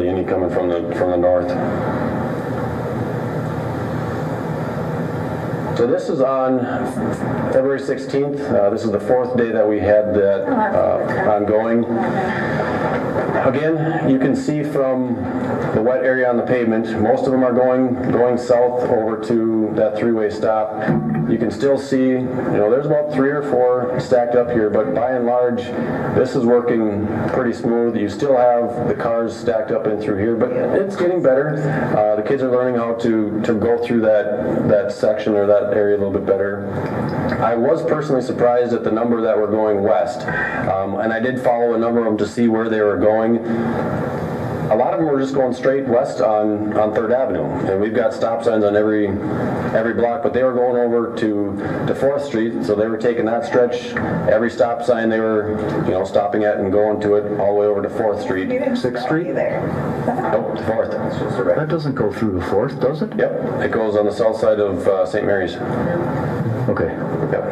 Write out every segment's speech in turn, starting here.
any coming from the north. So this is on February 16th. This is the fourth day that we had that ongoing. Again, you can see from the wet area on the pavement, most of them are going south over to that three-way stop. You can still see, there's about 3 or 4 stacked up here, but by and large, this is working pretty smooth. You still have the cars stacked up in through here, but it's getting better. The kids are learning how to go through that section or that area a little bit better. I was personally surprised at the number that were going west, and I did follow a number of them to see where they were going. A lot of them were just going straight west on 3rd Avenue, and we've got stop signs on every block, but they were going over to 4th Street, so they were taking that stretch. Every stop sign they were, stopping at and going to it all the way over to 4th Street. 6th Street? Nope, 4th. That doesn't go through the 4th, does it? Yep, it goes on the south side of St. Mary's. Okay. Yep.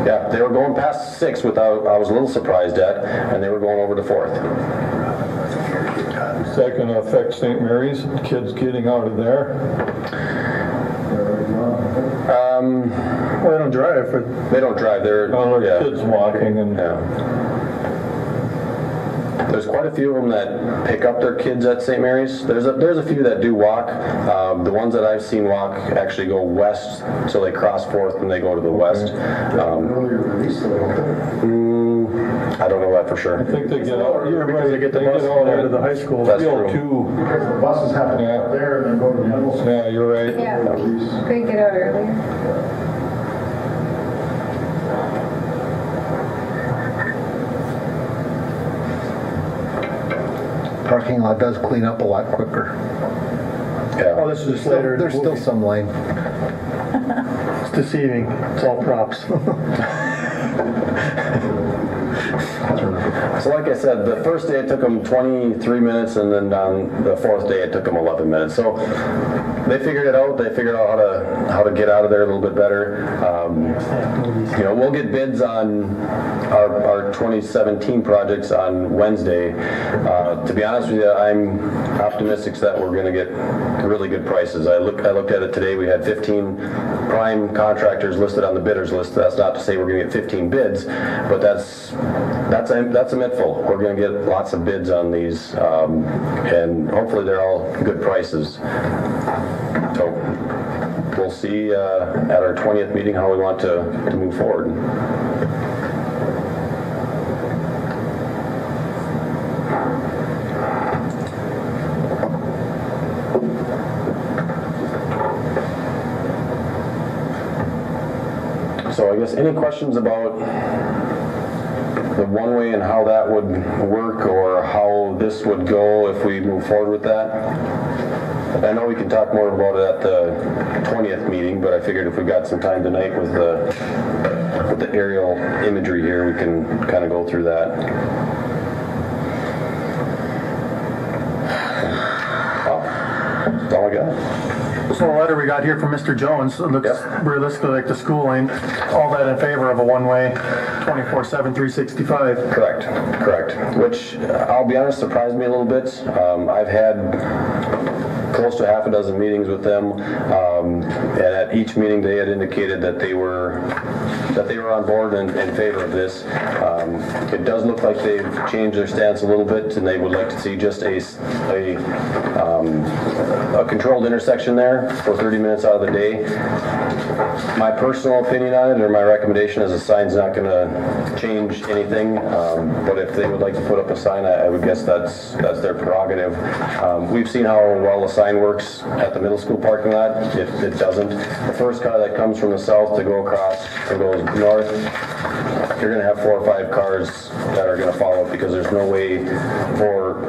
Yeah, they were going past 6th, I was a little surprised at, and they were going over to 4th. Is that going to affect St. Mary's, kids getting out of there? Well, they don't drive. They don't drive. They're kids walking and. Yeah. There's quite a few of them that pick up their kids at St. Mary's. There's a few that do walk. The ones that I've seen walk actually go west, so they cross 4th and they go to the west. I don't know that for sure. I think they get out. You're right, they get the bus out to the high school. That's true. Because the buses have to get there and then go to the middle school. Yeah, you're right. Yeah, they get out earlier. Parking lot does clean up a lot quicker. Yeah. Oh, this is just later. There's still some lane. It's deceiving. It's all props. So like I said, the first day it took them 23 minutes, and then on the 4th day it took them 11 minutes. So they figured it out. They figured out how to get out of there a little bit better. We'll get bids on our 2017 projects on Wednesday. To be honest with you, I'm optimistic that we're going to get really good prices. I looked at it today. We had 15 prime contractors listed on the bidders list. That's not to say we're going to get 15 bids, but that's a mittful. We're going to get lots of bids on these, and hopefully they're all good prices. So we'll see at our 20th meeting how we want to move forward. So I guess any questions about the one-way and how that would work, or how this would go if we move forward with that? I know we can talk more about it at the 20th meeting, but I figured if we got some time tonight with the aerial imagery here, we can kind of go through that. Well, that's all I got. So the letter we got here from Mr. Jones looks realistically like the school ain't all that in favor of a one-way 24/7, 365. Correct. Which, I'll be honest, surprised me a little bit. I've had close to half a dozen meetings with them, and at each meeting they had indicated that they were on board and in favor of this. It does look like they've changed their stance a little bit, and they would like to see just a controlled intersection there for 30 minutes out of the day. My personal opinion on it, or my recommendation, is a sign's not going to change anything, but if they would like to put up a sign, I would guess that's their prerogative. We've seen how well the sign works at the middle school parking lot. It doesn't. The first car that comes from the south to go across or goes north, you're going to have 4 or 5 cars that are going to follow, because there's no way for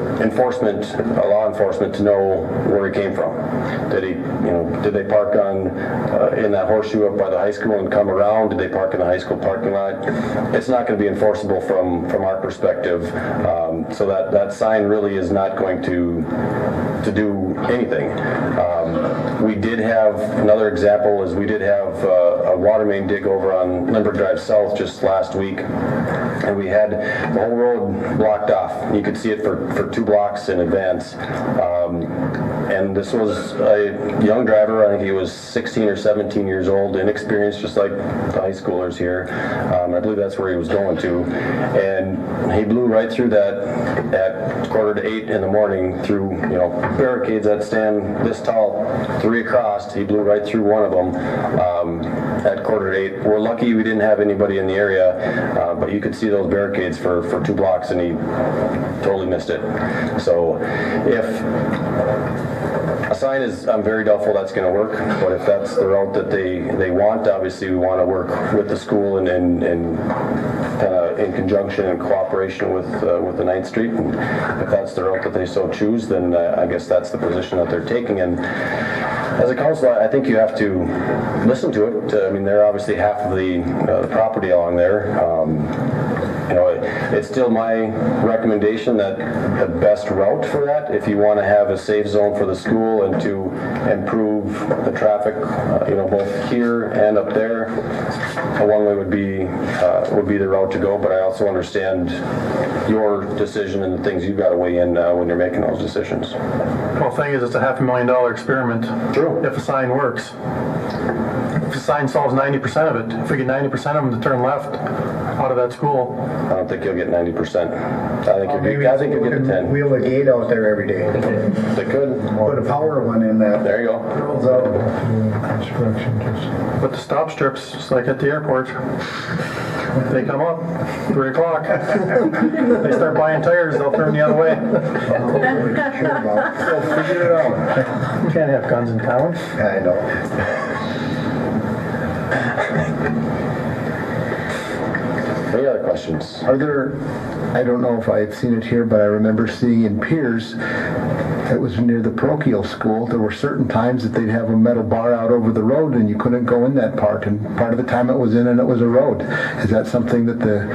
law enforcement to know where he came from. Did they park in that horseshoe up by the high school and come around? Did they park in the high school parking lot? It's not going to be enforceable from our perspective. So that sign really is not going to do anything. We did have, another example is we did have a water main dig over on Limburg Drive South just last week, and we had the whole road blocked off. You could see it for 2 blocks in advance. And this was a young driver, I think he was 16 or 17 years old, inexperienced, just like the high schoolers here. I believe that's where he was going to. And he blew right through that at 7:45 in the morning through, barricades that stand this tall, 3 across. He blew right through one of them at 7:45. We're lucky we didn't have anybody in the area, but you could see those barricades for 2 blocks, and he totally missed it. So if a sign is, I'm very doubtful that's going to work, but if that's the route that they want, obviously we want to work with the school and kind of in conjunction and cooperation with the 9th Street. And if that's the route that they so choose, then I guess that's the position that they're taking. And as a council, I think you have to listen to it. I mean, they're obviously half of the property along there. It's still my recommendation that the best route for that, if you want to have a safe zone for the school and to improve the traffic, both here and up there, a one-way would be the route to go. But I also understand your decision and the things you've got to weigh in when you're making those decisions. Well, thing is, it's a $500,000 experiment. True. If a sign works. If the sign solves 90% of it, if we get 90% of them to turn left out of that school. I don't think you'll get 90%. I think you'll get a 10. Wheel a gate out there every day. They could. Put a power one in that. There you go. Rolls out. Construction just. But the stop strips, just like at the airport, they come up, 3 o'clock. They start buying tires, they'll turn the other way. So figure it out. You can't have guns in town. I know. Any other questions? Are there, I don't know if I've seen it here, but I remember seeing in Piers, it was near the parochial school, there were certain times that they'd have a metal bar out over the road and you couldn't go in that part, and part of the time it was in and it was a road. Is that something that the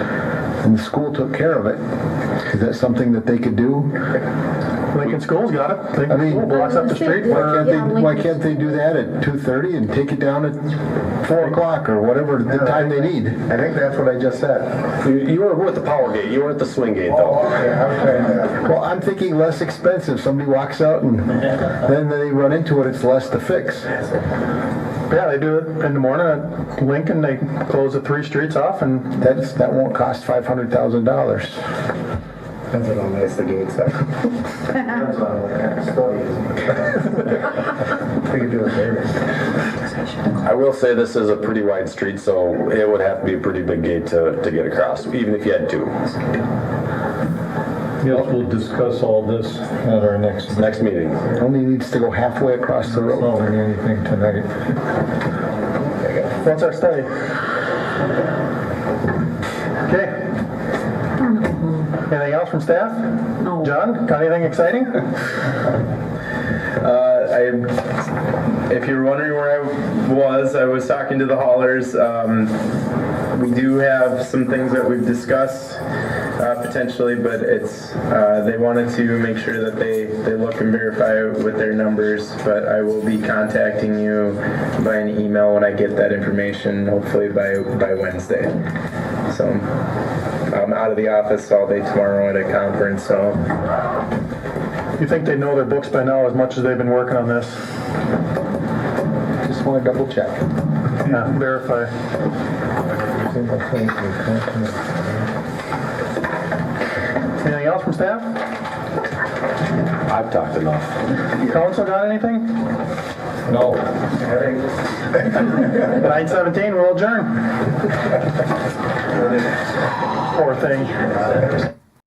school took care of it? Is that something that they could do? Lincoln School's got it. Lincoln I mean- School blocks up the street. Why can't they do that at 2:30 and take it down at 4 o'clock or whatever the time they need? I think that's what I just said. You were with the power gate. You weren't at the swing gate, though. Okay, I was trying that. Well, I'm thinking less expensive. Somebody walks out and then they run into it, it's less to fix. Yeah, they do it in the morning at Lincoln. They close the 3 streets off, and That won't cost $500,000. Depends on how nice the gates are. Depends on what kind of study is. We could do it there. I will say this is a pretty wide street, so it would have to be a pretty big gate to get across, even if you had 2. Yes, we'll discuss all this at our next Meeting. Only needs to go halfway across the road. solving anything tonight. what's our study? Okay. Anything else from staff? No. John, got anything exciting? If you're wondering where I was talking to the haulers. We do have some things that we've discussed potentially, but it's they wanted to make sure that they look and verify with their numbers. But I will be contacting you by an email when I get that information, hopefully by Wednesday. So I'm out of the office all day tomorrow at a conference, so. You think they know their books by now as much as they've been working on this? Just want to double check. Yeah, verify. Anything else from staff? I've talked enough. Council got anything? No. 9:17, we'll adjourn. Poor thing.